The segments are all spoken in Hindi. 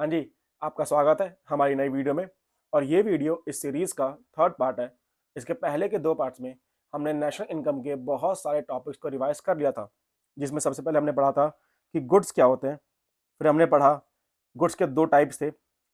हाँ जी, आपका स्वागत है हमारी नई वीडियो में। और ये वीडियो इस सीरीज़ का थर्ड पार्ट है। इसके पहले के 2 पार्ट्स में हमने नेशनल इनकम के बहुत सारे टॉपिक्स को रिवाइज़ कर लिया था, जिसमें सबसे पहले हमने पढ़ा था कि गुड्स क्या होते हैं। फिर हमने पढ़ा गुड्स के 2 टाइप्स थे,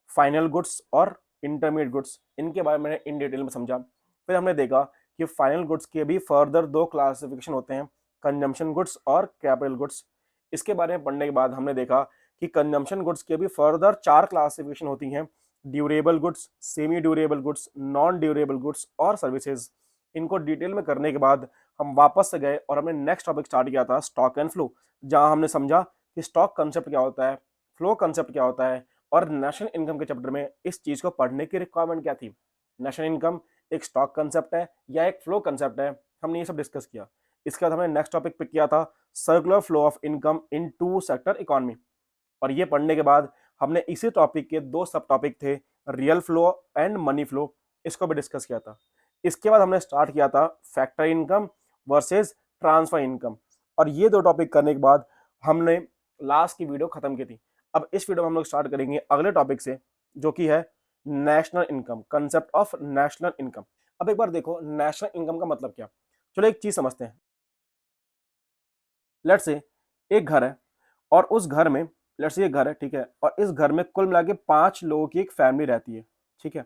फाइनल गुड्स और इंटरमीडिएट गुड्स। इनके बारे में इन डिटेल में समझा। फिर हमने देखा कि फाइनल गुड्स के भी फर्दर 2 क्लासिफिकेशन होते हैं, कंजम्पशन गुड्स और कैपिटल गुड्स। इसके बारे में पढ़ने के बाद हमने देखा कि कंजम्पशन गुड्स के भी फर्दर 4 क्लासिफिकेशन होती हैं, durable goods, semi durable goods, non durable goods और सर्विसेज। इनको डिटेल में करने के बाद हम वापस से गए और हमने नेक्स्ट टॉपिक स्टार्ट किया था स्टॉक एंड फ्लो, जहां हमने समझा कि स्टॉक कंसेप्ट क्या होता है, फ्लो कंसेप्ट क्या होता है और नेशनल इनकम के चैप्टर में इस चीज को पढ़ने की रिक्वायरमेंट क्या थी। नेशनल इनकम एक स्टॉक कंसेप्ट है या एक फ्लो कंसेप्ट है, हमने ये सब डिस्कस किया। इसके बाद हमने नेक्स्ट टॉपिक पिक किया था circular flow of income in two sector economy. और ये पढ़ने के बाद हमने इसी टॉपिक के 2 सब टॉपिक थे, real flow and money flow, इसको भी डिस्कस किया था। इसके बाद हमने स्टार्ट किया था factor income versus transfer income. और ये 2 टॉपिक करने के बाद हमने लास्ट की वीडियो खत्म की थी। अब इस वीडियो में हम लोग स्टार्ट करेंगे अगले टॉपिक से, जो कि है national income, concept of national income. अब एक बार देखो नेशनल इनकम का मतलब क्या। चलो एक चीज समझते हैं। लेट्स से एक घर है और उस घर में, लेट्स से ये घर है, ठीक है, और इस घर में कुल मिला के 5 लोगों की एक फैमिली रहती है, ठीक है।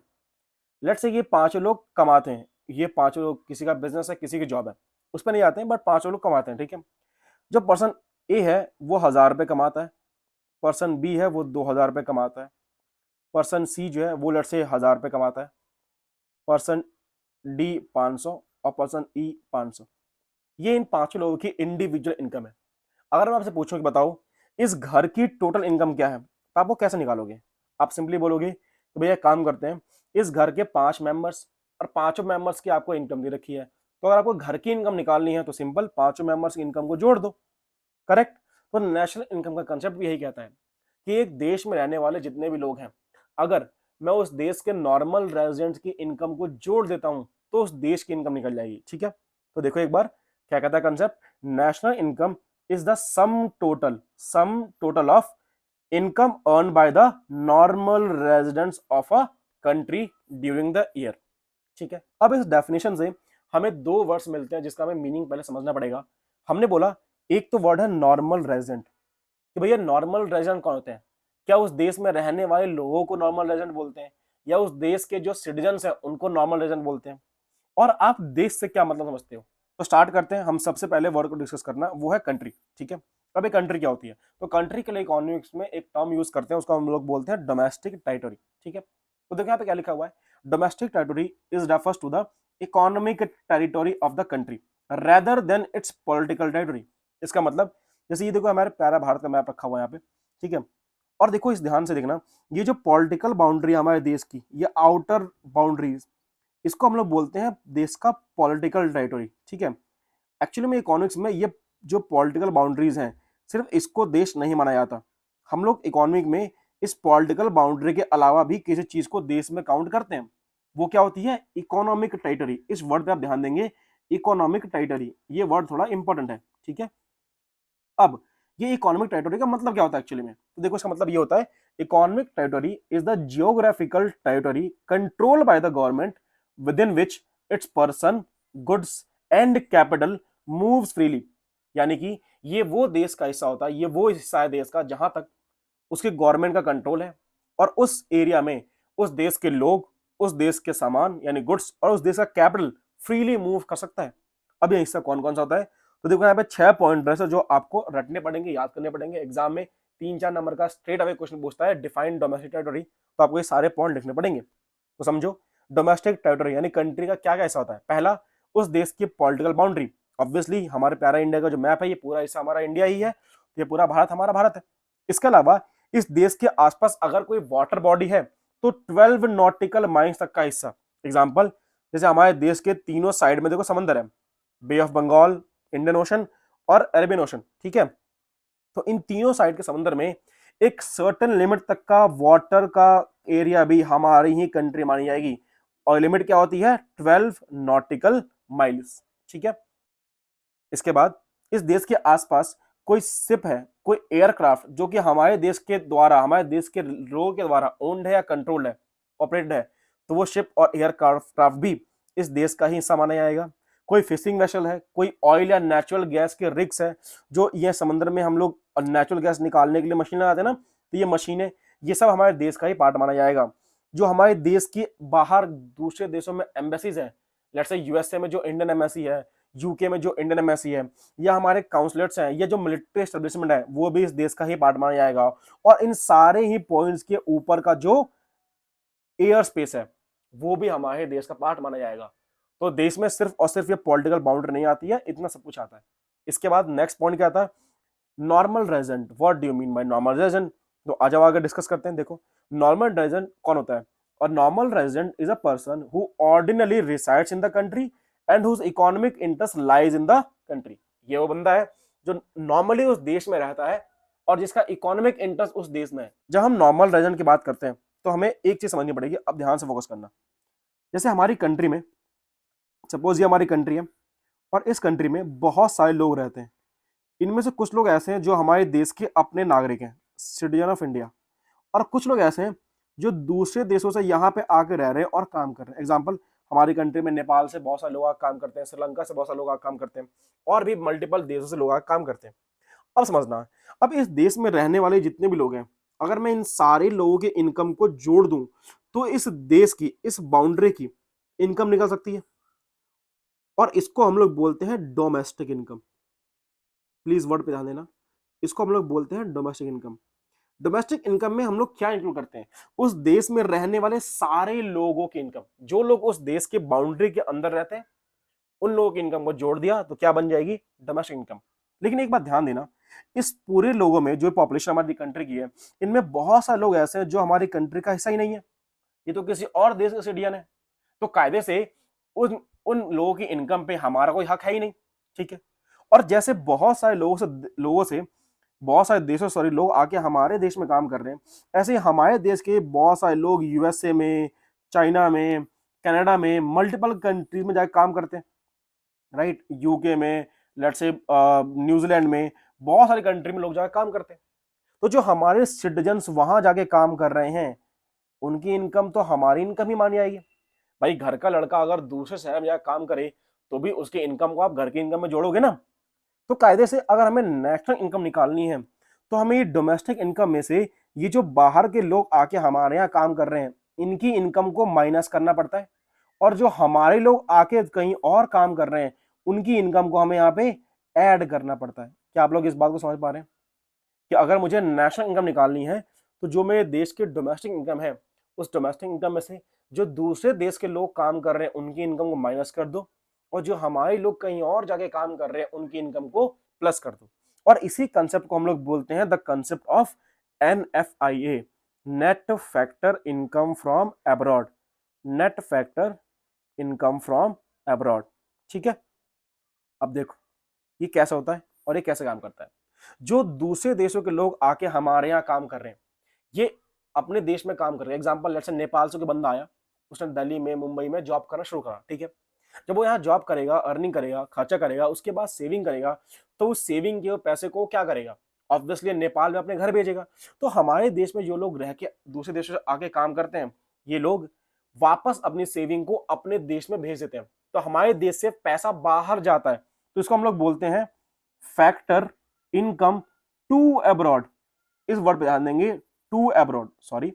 लेट्स से ये 5 लोग कमाते हैं, ये 5 लोग, किसी का बिजनेस है, किसी की जॉब है, उस पर नहीं आते हैं, बट 5 लोग कमाते हैं, ठीक है। जो पर्सन ए है वो 1000 रुपये कमाता है, पर्सन बी है वो 2000 रुपये कमाता है, पर्सन सी जो है वो लेट्स से 1000 रुपये कमाता है, पर्सन डी 500 और पर्सन ई 500। ये इन 5 लोगों की इंडिविजुअल इनकम है। अगर मैं आपसे पूछूं कि बताओ इस घर की टोटल इनकम क्या है, तो आप वो कैसे निकालोगे। आप सिंपली बोलोगे तो भैया एक काम करते हैं, इस घर के 5 मेंबर्स और पांचों मेंबर्स की आपको इनकम दे रखी है, तो अगर आपको घर की इनकम निकालनी है तो सिंपल पांचों मेंबर्स की इनकम को जोड़ दो। करेक्ट। तो नेशनल इनकम का कंसेप्ट भी यही कहता है कि एक देश में रहने वाले जितने भी लोग हैं, अगर मैं उस देश के नॉर्मल रेजिडेंट्स की इनकम को जोड़ देता हूं तो उस देश की इनकम निकल जाएगी, ठीक है। तो देखो एक बार क्या कहता है concept, national income is the sum total of income earned by the normal residents of a country during the year। ठीक है। अब इस डेफिनेशन से हमें 2 वर्ड्स मिलते हैं जिसका हमें मीनिंग पहले समझना पड़ेगा। हमने बोला एक तो वर्ड है नॉर्मल रेजिडेंट, कि भैया नॉर्मल रेजिडेंट कौन होते हैं, क्या उस देश में रहने वाले लोगों को नॉर्मल रेजिडेंट बोलते हैं या उस देश के जो सिटीजन्स हैं उनको नॉर्मल रेजिडेंट बोलते हैं, और आप देश से क्या मतलब समझते हो। तो स्टार्ट करते हैं। हम सबसे पहले वर्ड को डिस्कस करना वो है कंट्री, ठीक है। अब एक कंट्री क्या होती है, तो कंट्री के लिए इकोनॉमिक्स में एक टर्म यूज करते हैं, उसको हम लोग बोलते हैं डोमेस्टिक टेरिटरी, ठीक है। तो देखो यहाँ पे क्या लिखा हुआ है, domestic territory is refers to the economic territory of the country rather than its political territory. इसका मतलब जैसे ये देखो हमारे प्यारा भारत का मैप रखा हुआ है यहाँ पे, ठीक है। और देखो इस ध्यान से देखना, ये जो पॉलिटिकल बाउंड्री हमारे देश की, ये आउटर बाउंड्रीज, इसको हम लोग बोलते हैं देश का पॉलिटिकल टेरिटरी, ठीक है। एक्चुअली में इकोनॉमिक्स में ये जो पॉलिटिकल बाउंड्रीज हैं, सिर्फ इसको देश नहीं माना जाता। हम लोग इकोनॉमिक में इस पॉलिटिकल बाउंड्री के अलावा भी किसी चीज को देश में काउंट करते हैं, वो क्या होती है, इकोनॉमिक टेरिटरी। इस वर्ड पे आप ध्यान देंगे, इकोनॉमिक टेरिटरी, ये वर्ड थोड़ा इंपॉर्टेंट है, ठीक है। अब ये इकोनॉमिक टेरिटरी का मतलब क्या होता है एक्चुअली में, तो देखो इसका मतलब ये होता है, economic territory is the geographical territory controlled by the government within which it's person, goods and capital moves freely. यानी कि ये वो देश का हिस्सा होता है, ये वो हिस्सा है देश का जहां तक उसके गवर्नमेंट का कंट्रोल है, और उस एरिया में उस देश के लोग, उस देश के सामान यानी गुड्स और उस देश का कैपिटल फ्रीली मूव कर सकता है। अब ये हिस्सा कौन कौन सा होता है, तो देखो यहाँ पे 6 पॉइंट है जो आपको रटने पड़ेंगे, याद करने पड़ेंगे। एग्जाम में 3-4 नंबर का स्ट्रेट अवे क्वेश्चन पूछता है डिफाइन डोमेस्टिक टेरिटरी, तो आपको ये सारे पॉइंट लिखने पड़ेंगे। तो समझो डोमेस्टिक टेरिटरी यानी कंट्री का क्या क्या हिस्सा होता है। पहला, उस देश की पॉलिटिकल बाउंड्री, ऑब्वियसली हमारे प्यारा इंडिया का जो मैप है ये पूरा हिस्सा हमारा इंडिया ही है, ये पूरा भारत हमारा भारत है। इसके अलावा इस देश के आसपास अगर कोई वाटर बॉडी है तो 12 नॉटिकल माइल्स तक का हिस्सा। एग्जाम्पल, जैसे हमारे देश के तीनों साइड में देखो समंदर है, बे ऑफ बंगाल, इंडियन ओशन और अरेबियन ओशन, ठीक है। तो इन तीनों साइड के समंदर में एक सर्टेन लिमिट तक का वाटर का एरिया भी हमारी ही कंट्री मानी जाएगी, और लिमिट क्या होती है, 12 नॉटिकल माइल्स, ठीक है। इसके बाद इस देश के आसपास कोई शिप है, कोई एयरक्राफ्ट जो कि हमारे देश के द्वारा, हमारे देश के लोगों के द्वारा ओन्ड है या कंट्रोल्ड है, ऑपरेटेड है, तो वो शिप और एयरक्राफ्ट भी इस देश का ही हिस्सा माना जाएगा। कोई फिशिंग वेसल है, कोई ऑयल या नेचुरल गैस के रिग्स है, जो ये समुद्र में हम लोग नेचुरल गैस निकालने के लिए मशीन लगाते हैं ना, तो ये मशीनें, ये सब हमारे देश का ही पार्ट माना जाएगा। जो हमारे देश की बाहर दूसरे देशों में एम्बेसीज हैं, लेट्स से यूएसए में जो इंडियन एम्बेसी है, यूके में जो इंडियन एम्बेसी है, या हमारे काउंसलेट्स हैं, या जो मिलिट्री एस्टेब्लिशमेंट है, वो भी इस देश का ही पार्ट माना जाएगा। और इन सारे ही पॉइंट्स के ऊपर का जो एयर स्पेस है, वो भी हमारे देश का पार्ट माना जाएगा। तो देश में सिर्फ और सिर्फ ये पॉलिटिकल बाउंड्री नहीं आती है, इतना सब कुछ आता है। इसके बाद नेक्स्ट पॉइंट क्या आता है, normal resident. What do you mean by normal resident? तो आ जाओ आगे डिस्कस करते हैं। देखो, नॉर्मल रेजिडेंट कौन होता है? और normal resident is a person who ordinary resides in the country and whose economic interest lies in the country. ये वो बंदा है जो नॉर्मली उस देश में रहता है और जिसका इकोनॉमिक इंटरेस्ट उस देश में है। जब हम नॉर्मल रेजिडेंट की बात करते हैं तो हमें एक चीज समझनी पड़ेगी, अब ध्यान से फोकस करना। जैसे हमारी कंट्री में, सपोज ये हमारी कंट्री है और इस कंट्री में बहुत सारे लोग रहते हैं। इनमें से कुछ लोग ऐसे हैं जो हमारे देश के अपने नागरिक हैं, सिटीजन ऑफ इंडिया, और कुछ लोग ऐसे हैं जो दूसरे देशों से यहाँ पे आके रह रहे हैं और काम कर रहे हैं। एग्जाम्पल, हमारी कंट्री में नेपाल से बहुत सारे लोग आके काम करते हैं, श्रीलंका से बहुत सारे लोग आके काम करते हैं, और भी मल्टीपल देशों से लोग आके काम करते हैं। अब समझना, अब इस देश में रहने वाले जितने भी लोग हैं, अगर मैं इन सारे लोगों के इनकम को जोड़ दूं तो इस देश की, इस बाउंड्री की इनकम निकल सकती है, और इसको हम लोग बोलते हैं डोमेस्टिक इनकम। प्लीज वर्ड पे ध्यान देना, इसको हम लोग बोलते हैं डोमेस्टिक इनकम। डोमेस्टिक इनकम में हम लोग क्या इंक्लूड करते हैं? उस देश में रहने वाले सारे लोगों की इनकम, जो लोग उस देश के बाउंड्री के अंदर रहते हैं, उन लोगों की इनकम को जोड़ दिया तो क्या बन जाएगी? Domestic income. लेकिन एक बात ध्यान देना, इस पूरे लोगों में जो पॉपुलेशन हमारी कंट्री की है, इनमें बहुत सारे लोग ऐसे हैं जो हमारी कंट्री का हिस्सा ही नहीं है, ये तो किसी और देश के सिटीजन है। तो कायदे से उन उन लोगों की इनकम पे हमारा कोई हक है ही नहीं, ठीक है। और जैसे बहुत सारे देशों सॉरी लोग आके हमारे देश में काम कर रहे हैं, ऐसे ही हमारे देश के बहुत सारे लोग यूएसए में, चाइना में, कनाडा में, मल्टीपल कंट्रीज में जाके काम करते हैं, राइट। यूके में, लेट्स से न्यूजीलैंड में, बहुत सारी कंट्री में लोग जाके काम करते हैं। तो जो हमारे सिटीजन्स वहां जाके काम कर रहे हैं, उनकी इनकम तो हमारी इनकम ही मानी जाएगी। भाई, घर का लड़का अगर दूसरे शहर में जाकर काम करे तो भी उसकी इनकम को आप घर की इनकम में जोड़ोगे ना। तो कायदे से अगर हमें नेशनल इनकम निकालनी है तो हमें ये डोमेस्टिक इनकम में से ये जो बाहर के लोग आके हमारे यहाँ काम कर रहे हैं, इनकी इनकम को माइनस करना पड़ता है, और जो हमारे लोग आके कहीं और काम कर रहे हैं, उनकी इनकम को हमें यहाँ पे ऐड करना पड़ता है। क्या आप लोग इस बात को समझ पा रहे हैं कि अगर मुझे नेशनल इनकम निकालनी है तो जो मेरे देश की डोमेस्टिक इनकम है, उस डोमेस्टिक इनकम में से जो दूसरे देश के लोग काम कर रहे हैं उनकी इनकम को माइनस कर दो, और जो हमारे लोग कहीं और जाके काम कर रहे हैं उनकी इनकम को प्लस कर दो। और इसी कंसेप्ट को हम लोग बोलते हैं the concept of NFIA, net factor income from abroad. Net factor income from abroad, ठीक है। अब देखो ये कैसा होता है और ये कैसे काम करता है। जो दूसरे देशों के लोग आके हमारे यहाँ काम कर रहे हैं, ये अपने देश में काम कर रहे हैं। एग्जाम्पल, लेट्स से नेपाल से कोई बंदा आया, उसने दिल्ली में, मुंबई में जॉब करना शुरू करा, ठीक है। जब वो यहाँ जॉब करेगा, अर्निंग करेगा, खर्चा करेगा, उसके बाद सेविंग करेगा, तो उस सेविंग के पैसे को क्या करेगा? ऑब्वियसली नेपाल में अपने घर भेजेगा। तो हमारे देश में जो लोग रह के दूसरे देशों से आके काम करते हैं, ये लोग वापस अपनी सेविंग को अपने देश में भेज देते हैं, तो हमारे देश से पैसा बाहर जाता है। तो इसको हम लोग बोलते हैं फैक्टर इनकम टू अब्रॉड। इस वर्ड पे ध्यान देंगे, टू अब्रॉड, सॉरी,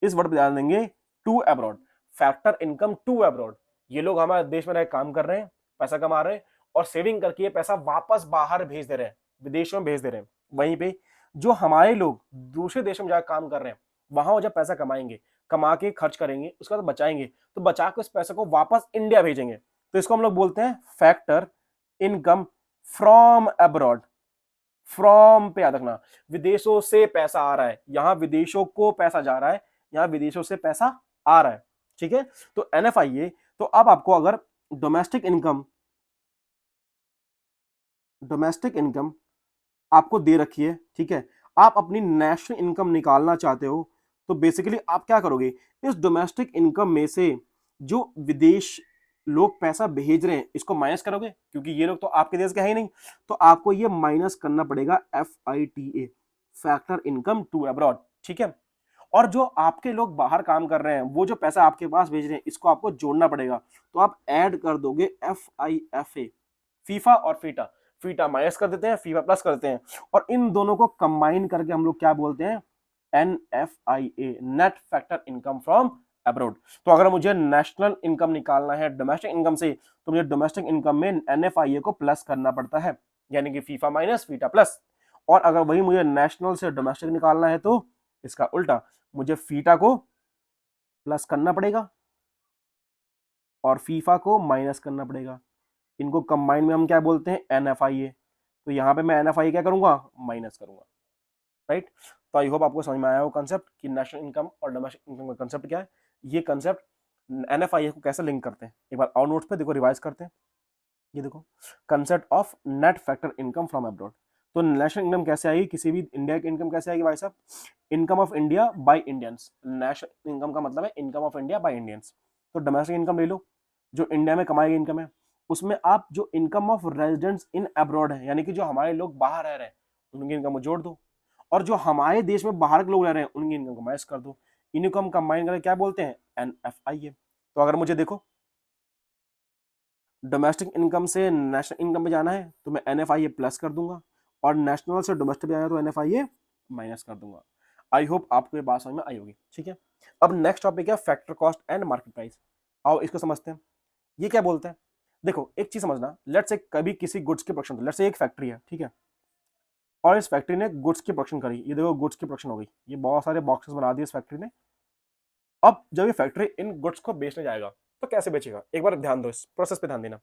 इस वर्ड पे ध्यान देंगे, to abroad, factor income to abroad. ये लोग हमारे देश में रह काम कर रहे हैं, पैसा कमा रहे हैं, और सेविंग करके ये पैसा वापस बाहर भेज दे रहे हैं, विदेशों में भेज दे रहे हैं। वहीं पे जो हमारे लोग दूसरे देशों में जाकर काम कर रहे हैं, वहां वो जब पैसा कमाएंगे, कमा के खर्च करेंगे, उसके बाद बचाएंगे, तो बचा के उस पैसे को वापस इंडिया भेजेंगे। तो इसको हम लोग बोलते हैं factor income from abroad. From पे याद रखना, विदेशों से पैसा आ रहा है, यहां विदेशों को पैसा जा रहा है, यहां विदेशों से पैसा आ रहा है, ठीक है। तो NFIA, तो अब आपको अगर डोमेस्टिक इनकम आपको दे रखी है, ठीक है, आप अपनी नेशनल इनकम निकालना चाहते हो, तो बेसिकली आप क्या करोगे? इस डोमेस्टिक इनकम में से जो विदेश लोग पैसा भेज रहे हैं इसको माइनस करोगे, क्योंकि ये लोग तो आपके देश के है ही नहीं, तो आपको ये माइनस करना पड़ेगा FITA, factor income to abroad, ठीक है। और जो आपके लोग बाहर काम कर रहे हैं वो जो पैसा आपके पास भेज रहे हैं इसको आपको जोड़ना पड़ेगा, तो आप ऐड कर दोगे FIFA, फीफा और फीटा, फीटा माइनस कर देते हैं, फीफा प्लस करते हैं, और इन दोनों को कंबाइन करके हम लोग क्या बोलते हैं, NFIA, net factor income from abroad. तो अगर मुझे नेशनल इनकम निकालना है डोमेस्टिक इनकम से, तो मुझे डोमेस्टिक इनकम में NFIA को प्लस करना पड़ता है, यानी कि फीफा माइनस फीटा प्लस। और अगर वही मुझे नेशनल से डोमेस्टिक निकालना है तो इसका उल्टा, मुझे फीटा को प्लस करना पड़ेगा और फीफा को माइनस करना पड़ेगा। इनको कंबाइन में हम क्या बोलते हैं, NFIA। तो यहाँ पे मैं NFIA क्या करूंगा, माइनस करूंगा, राइट। तो आई होप आपको समझ में आया हो कंसेप्ट कि नेशनल इनकम और डोमेस्टिक इनकम का कंसेप्ट क्या है। ये कंसेप्ट NFIA को कैसे लिंक करते हैं, एक बार और नोट्स पे देखो, रिवाइज करते हैं। ये देखो, concept of net factor income from abroad. तो नेशनल इनकम कैसे आएगी, किसी भी इंडिया की इनकम कैसे आएगी भाई साहब, income of India by Indians. National income का मतलब है income of India by Indians. तो डोमेस्टिक इनकम ले लो, जो इंडिया में कमाई गई इनकम है, उसमें आप जो income of residents in abroad है, यानी कि जो हमारे लोग बाहर रह रहे हैं उनकी इनकम को जोड़ दो, और जो हमारे देश में बाहर के लोग रह रहे हैं उनकी इनकम को माइनस कर दो। इन्हीं को हम कंबाइन करके क्या बोलते हैं, NFIA। तो अगर मुझे देखो डोमेस्टिक इनकम से नेशनल इनकम पे जाना है तो मैं NFIA प्लस कर दूंगा, और नेशनल से डोमेस्टिक पे जाना है तो NFIA माइनस कर दूंगा। आई होप आपको ये बात समझ में आई होगी, ठीक है। अब नेक्स्ट टॉपिक है factor cost and market price. आओ इसको समझते हैं। ये क्या बोलते हैं, देखो एक चीज समझना, लेट्स से कभी किसी गुड्स की प्रोडक्शन, लेट्स से एक फैक्ट्री है, ठीक है, और इस फैक्ट्री ने गुड्स की प्रोडक्शन करी, ये देखो गुड्स की प्रोडक्शन हो गई, ये बहुत सारे बॉक्सेस बना दिए इस फैक्ट्री ने। अब जब ये फैक्ट्री इन गुड्स को बेचने जाएगा तो कैसे बेचेगा, एक बार ध्यान दो, इस प्रोसेस पे ध्यान देना।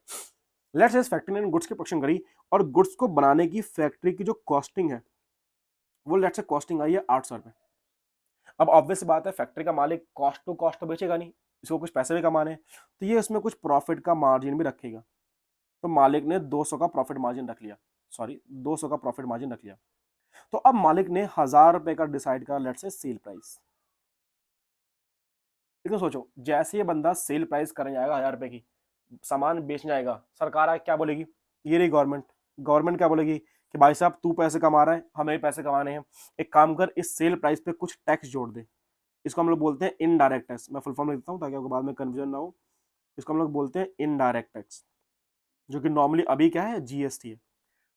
लेट्स से इस फैक्ट्री ने इन गुड्स की प्रोडक्शन करी, और गुड्स को बनाने की फैक्ट्री की जो कॉस्टिंग है वो लेट्स से कॉस्टिंग आई है 800 रुपए। अब ऑब्वियस बात है फैक्ट्री का मालिक कॉस्ट टू कॉस्ट तो बेचेगा नहीं, इसको कुछ पैसे भी कमाने हैं, तो ये इसमें कुछ प्रॉफिट का मार्जिन भी रखेगा। तो मालिक ने 200 का प्रॉफिट मार्जिन रख लिया, सॉरी 200 का प्रॉफिट मार्जिन रख लिया। तो अब मालिक ने 1000 रुपए का डिसाइड करा लेट्स से सेल प्राइस। लेकिन सोचो जैसे ये बंदा सेल प्राइस करने जाएगा 1000 रुपए की, सामान बेचने जाएगा, सरकार आके क्या बोलेगी, ये रही गवर्नमेंट, गवर्नमेंट क्या बोलेगी कि भाई साहब तू पैसे कमा रहा है, हमें पैसे कमाने हैं, एक काम कर इस सेल प्राइस पे कुछ टैक्स जोड़ दे। इसको हम लोग बोलते हैं इनडायरेक्ट टैक्स। मैं फुल फॉर्म लिख देता हूँ ताकि आपको बाद में कंफ्यूजन ना हो। इसको हम लोग बोलते हैं इनडायरेक्ट टैक्स, जो कि नॉर्मली अभी क्या है, GST है।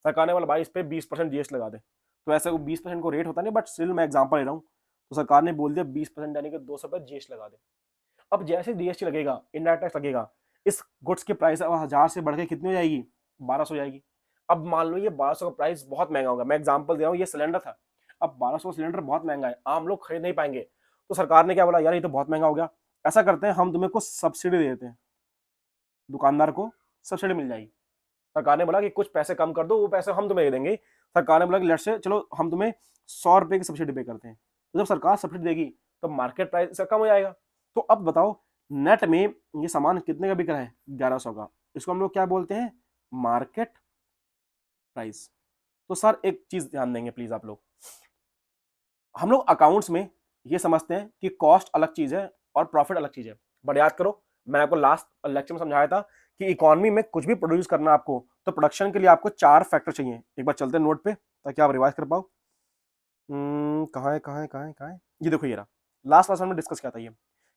सरकार ने बोला भाई इस पे 20% GST लगा दे, तो ऐसा 20% को रेट होता नहीं, बट स्टिल मैं एग्जांपल ले रहा हूँ। तो सरकार ने बोल दिया 20% यानी कि 200 पे GST लगा दे। अब जैसे GST लगेगा, इनडायरेक्ट टैक्स लगेगा, इस गुड्स की प्राइस अब 1000 से बढ़ के कितनी हो जाएगी, 1200 हो जाएगी। अब मान लो ये 1200 का प्राइस बहुत महंगा होगा, मैं एग्जांपल दे रहा हूँ, ये सिलेंडर था, अब 1200 सिलेंडर बहुत महंगा है, आम लोग खरीद नहीं पाएंगे। तो सरकार ने क्या बोला, यार ये तो बहुत महंगा हो गया, ऐसा करते हैं हम तुम्हें कुछ सब्सिडी दे देते हैं, दुकानदार को सब्सिडी मिल जाएगी। सरकार ने बोला कि कुछ पैसे कम कर दो, वो पैसे हम तुम्हें दे देंगे। सरकार ने बोला कि लेट्स से चलो हम तुम्हें 100 रुपए की सब्सिडी पे करते हैं। तो जब सरकार सब्सिडी देगी तो मार्केट प्राइस इसका कम हो जाएगा। तो अब बताओ नेट में ये सामान कितने का बिक रहा है, 1100 का, इसको हम लोग क्या बोलते हैं, मार्केट प्राइस। तो सर एक चीज ध्यान देंगे प्लीज आप लोग, हम लोग अकाउंट्स में ये समझते हैं कि कॉस्ट अलग चीज है और प्रॉफिट अलग चीज है, बट याद करो मैंने आपको लास्ट लेक्चर में समझाया था कि इकोनॉमी में कुछ भी प्रोड्यूस करना आपको, तो प्रोडक्शन के लिए आपको 4 फैक्टर चाहिए। एक बार चलते हैं नोट पे ताकि आप रिवाइज कर पाओ। कहाँ है, ये देखो, ये रहा, लास्ट क्लास में डिस्कस किया था ये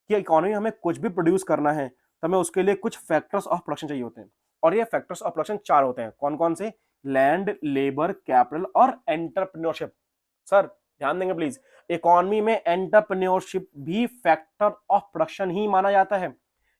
कि इकोनॉमी में हमें कुछ भी प्रोड्यूस करना है तो हमें उसके लिए कुछ फैक्टर्स ऑफ प्रोडक्शन चाहिए होते हैं, और ये फैक्टर्स ऑफ प्रोडक्शन 4 होते हैं। कौन कौन से, लैंड, लेबर, कैपिटल और एंटरप्रेन्योरशिप। सर ध्यान देंगे प्लीज, इकोनॉमी में एंटरप्रेन्योरशिप भी फैक्टर ऑफ प्रोडक्शन ही माना जाता है,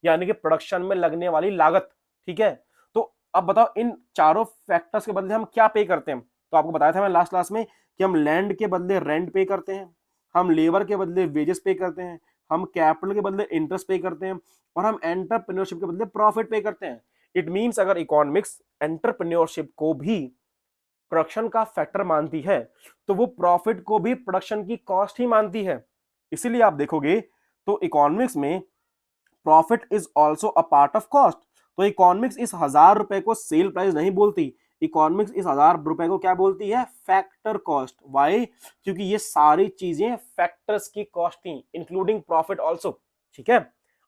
यानी कि प्रोडक्शन में लगने वाली लागत, ठीक है। तो अब बताओ इन चारों फैक्टर्स के बदले हम क्या पे करते हैं। तो आपको बताया था मैं लास्ट क्लास में कि हम लैंड के बदले रेंट पे करते हैं, हम लेबर के बदले वेजेस पे करते हैं, हम कैपिटल के बदले इंटरेस्ट पे करते हैं, और हम एंटरप्रेन्योरशिप के बदले प्रॉफिट पे करते हैं। इट मींस अगर इकोनॉमिक्स एंटरप्रेन्योरशिप को भी प्रोडक्शन का फैक्टर मानती है तो वो प्रॉफिट को भी प्रोडक्शन की कॉस्ट ही मानती है। इसीलिए आप देखोगे तो इकोनॉमिक्स में profit is also a part of cost. तो इकोनॉमिक्स इस 1000 रुपए को सेल प्राइस नहीं बोलती, इकोनॉमिक्स इस 1000 रुपए को क्या बोलती है, फैक्टर कॉस्ट। वाई, क्योंकि ये सारी चीजें फैक्टर्स की कॉस्ट थी, इंक्लूडिंग प्रॉफिट ऑल्सो, ठीक है।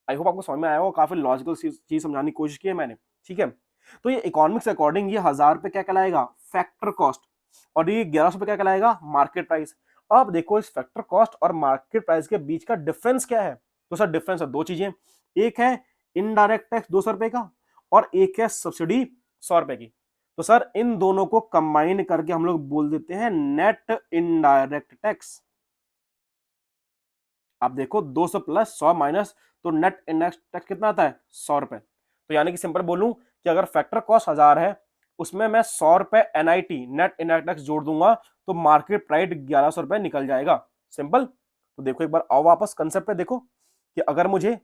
आई होप आपको समझ में आया होगा, काफी लॉजिकल चीज समझाने की कोशिश की है मैंने, ठीक है। तो ये इकोनॉमिक्स अकॉर्डिंग ये 1000 पे क्या कहलाएगा, फैक्टर कॉस्ट, और ये 1100 पे क्या कहलाएगा, मार्केट प्राइस। अब देखो इस फैक्टर कॉस्ट और मार्केट प्राइस के बीच का डिफरेंस क्या है, तो सर डिफरेंस है दो चीजें, एक है इनडायरेक्ट टैक्स 200 रुपए का, और एक है सब्सिडी 100 रुपए की। तो सर इन दोनों को कंबाइन करके हम लोग बोल देते हैं नेट इनडायरेक्ट टैक्स। आप देखो 200 प्लस 100 माइनस, तो नेट इनडायरेक्ट टैक्स कितना आता है, 100 रुपए। तो यानी कि सिंपल बोलूं कि अगर फैक्टर कॉस्ट 1000 है, उसमें मैं 100 रुपए एनआईटी नेट इनडायरेक्ट टैक्स जोड़ दूंगा, तो मार्केट प्राइस 1100 रुपए निकल जाएगा, सिंपल। तो देखो एक बार आओ वापस कंसेप्ट पे देखो, कि अगर मुझे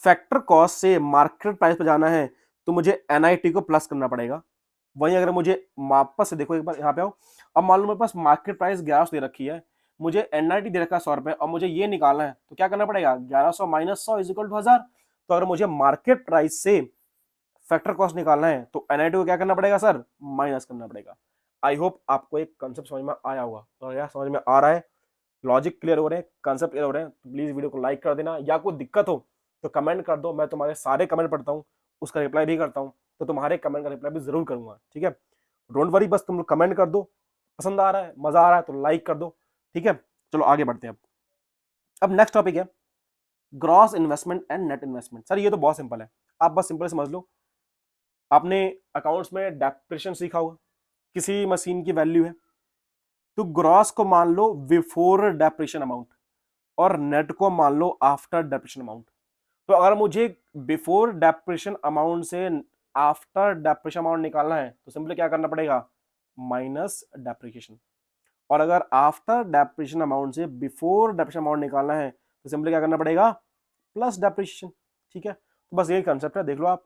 फैक्टर कॉस्ट से मार्केट प्राइस पे जाना है, तो मुझे एनआईटी को प्लस करना पड़ेगा। वहीं अगर मुझे वापस से देखो एक बार यहाँ पे आओ, अब मान लो मेरे पास मार्केट प्राइस 1100 दे रखी है, मुझे एनआईटी दे रखा है 100 रुपए, और मुझे ये निकालना है, तो क्या करना पड़ेगा, 1100 माइनस 100 इज इक्वल टू 1000। तो अगर मुझे मार्केट प्राइस से फैक्टर कॉस्ट निकालना है, तो एनआईटी को क्या करना पड़ेगा सर, माइनस करना पड़ेगा। आई होप आपको एक कंसेप्ट समझ में आया होगा, और यार समझ में आ रहा है, लॉजिक क्लियर हो रहे हैं, कंसेप्ट क्लियर हो रहे हैं, तो प्लीज वीडियो को लाइक कर देना, या कोई दिक्कत हो तो कमेंट कर दो, मैं तुम्हारे सारे कमेंट पढ़ता हूँ, उसका रिप्लाई भी करता हूँ, तो तुम्हारे कमेंट का रिप्लाई भी जरूर करूंगा, ठीक है। डोंट वरी, बस तुम लोग कमेंट कर दो, पसंद आ रहा है, मजा आ रहा है तो लाइक कर दो, ठीक है। चलो आगे बढ़ते हैं। अब नेक्स्ट टॉपिक है gross investment and net investment. Sir ये तो बहुत सिंपल है, आप बस सिंपल समझ लो, आपने अकाउंट्स में डेप्रिसिएशन सीखा होगा, किसी मशीन की वैल्यू है, तो ग्रॉस को मान लो बिफोर डेप्रिसिएशन अमाउंट, और नेट को मान लो आफ्टर डेप्रिसिएशन अमाउंट। तो अगर मुझे बिफोर डेप्रिसिएशन अमाउंट से आफ्टर डेप्रिसिएशन अमाउंट निकालना है, तो सिंपली क्या करना पड़ेगा, माइनस डेप्रिसिएशन। और अगर आफ्टर डेप्रिसिएशन अमाउंट से बिफोर डेप्रिसिएशन अमाउंट निकालना है, तो सिंपली क्या करना पड़ेगा, प्लस डेप्रिसिएशन, ठीक है। तो बस यही कंसेप्ट है, देख लो आप,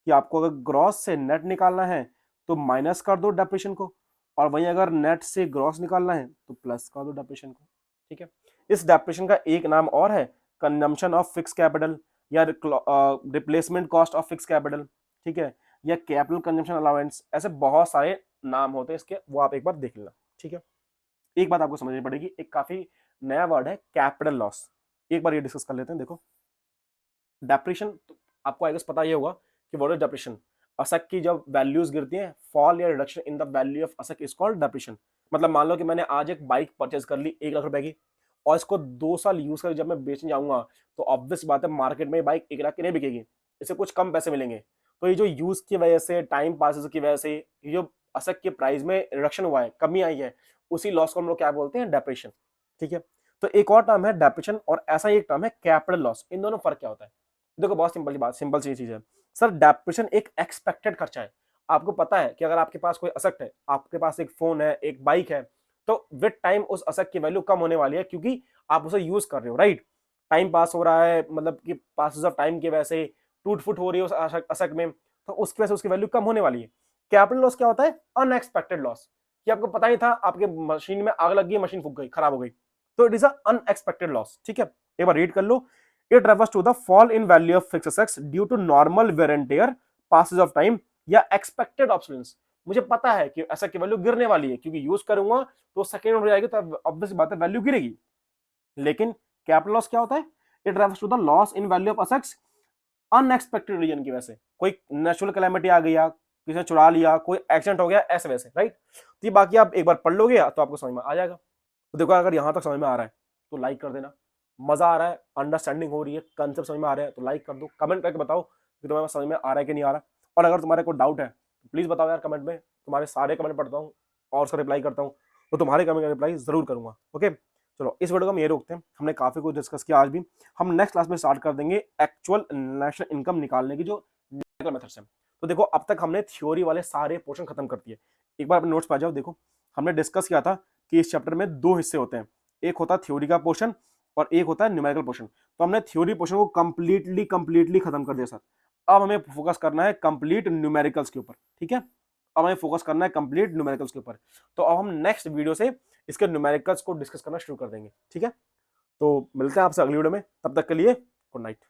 कि आपको अगर ग्रॉस से नेट निकालना है, तो माइनस कर दो डेप्रिसिएशन को, और वहीं अगर नेट से ग्रॉस निकालना है, तो प्लस कर दो डेप्रिसिएशन को, ठीक है। इस डेप्रिसिएशन का एक नाम और है कंजम्पशन ऑफ फिक्स कैपिटल, या replacement cost of fix capital, ठीक है, या कैपिटल कंजम्पशन अलाउंस, ऐसे बहुत सारे नाम होते हैं इसके, वो आप एक बार देख लेना, ठीक है। एक बात आपको समझनी पड़ेगी, एक काफी नया वर्ड है कैपिटल लॉस, एक बार ये डिस्कस कर लेते हैं। देखो डेप्रिसिएशन तो आपको आई गेस पता ही होगा कि व्हाट इज डेप्रिसिएशन, असेट की जब वैल्यूज गिरती हैं, फॉल या reduction in the value of asset is called depreciation. मतलब मान लो कि मैंने आज एक बाइक परचेज कर ली 1 लाख रुपए की, और इसको 2 साल यूज कर जब मैं बेचने जाऊंगा, तो ऑब्वियस बात है मार्केट में बाइक 1 लाख की नहीं बिकेगी, इससे कुछ कम पैसे मिलेंगे। तो ये जो यूज की वजह से, टाइम पासेस की वजह से, ये जो असेट के प्राइस में रिडक्शन हुआ है, कमी आई है, उसी लॉस को हम लोग क्या बोलते हैं, डेप्रिसिएशन, ठीक है। तो एक और टर्म है डेप्रिसिएशन, और ऐसा ही एक टर्म है कैपिटल लॉस। इन दोनों फर्क क्या होता है, देखो बहुत सिंपल बात, सिंपल सी चीज है सर। डेप्रिसिएशन एक एक्सपेक्टेड खर्चा है। आपको पता है कि अगर आपके पास कोई असेट है, आपके पास एक फोन है, एक बाइक है, तो विद टाइम उस असेट की वैल्यू कम होने वाली है, क्योंकि आप उसे यूज कर रहे हो, राइट। टाइम पास हो रहा है, मतलब कि पासेस ऑफ टाइम की वजह से टूट फुट हो रही है उस असेट में, तो उसकी वजह से उसकी वैल्यू कम होने वाली है। कैपिटल लॉस क्या होता है, अनएक्सपेक्टेड लॉस, कि आपको पता ही था आपके मशीन में आग लग गई, मशीन फूक गई, खराब हो गई, तो इट इज अनएक्सपेक्टेड लॉस, ठीक है। एक बार रीड कर लो, it refers to the fall in value of fixed assets due to normal wear and tear, passes of time, या expected obsolescence। मुझे पता है कि ऐसा की वैल्यू गिरने वाली है, क्योंकि यूज करूंगा तो सेकंड हो जाएगी, तो ऑब्वियस बात है वैल्यू गिरेगी। लेकिन कैपिटल लॉस क्या होता है, it refers to the loss in value of assets unexpected reason की वजह से, कोई नेचुरल कैलेमिटी आ गई, किसी ने चुरा लिया, कोई एक्सीडेंट हो गया, ऐसे वैसे, राइट। तो ये बाकी आप एक बार पढ़ लोगे तो आपको समझ में आ जाएगा। तो देखो अगर यहां तक समझ में आ रहा है तो लाइक कर देना, मजा आ रहा है, अंडरस्टैंडिंग हो रही है, कंसेप्ट समझ में आ रहा है, तो लाइक कर दो, कमेंट करके बताओ कि तुम्हें समझ में आ रहा है कि नहीं आ रहा। और अगर तुम्हारे कोई डाउट है तो प्लीज बताओ यार कमेंट में, तुम्हारे सारे कमेंट पढ़ता हूँ और उसका रिप्लाई करता हूँ, तो तुम्हारे कमेंट का रिप्लाई जरूर करूंगा, ओके। चलो इस वीडियो को हम ये रोकते हैं, हमने काफी कुछ डिस्कस किया आज भी। हम नेक्स्ट क्लास में स्टार्ट कर देंगे एक्चुअल नेशनल इनकम निकालने की जो न्यूमेरिकल मेथड्स हैं। तो देखो अब तक हमने थ्योरी वाले सारे पोर्शन खत्म कर दिए। एक बार अपने नोट्स पे आ जाओ, देखो हमने डिस्कस किया था कि इस चैप्टर में 2 हिस्से होते हैं, एक होता है थ्योरी का पोर्शन और एक होता है न्यूमेरिकल पोर्शन। तो हमने थ्योरी पोर्शन को कंप्लीटली खत्म कर दिया सर। अब हमें फोकस करना है कंप्लीट न्यूमेरिकल्स के ऊपर, ठीक है। अब हमें फोकस करना है कंप्लीट न्यूमेरिकल्स के ऊपर। तो अब हम नेक्स्ट वीडियो से इसके न्यूमेरिकल्स को डिस्कस करना शुरू कर देंगे, ठीक है। तो मिलते हैं आपसे अगली वीडियो में, तब तक के लिए गुड नाइट।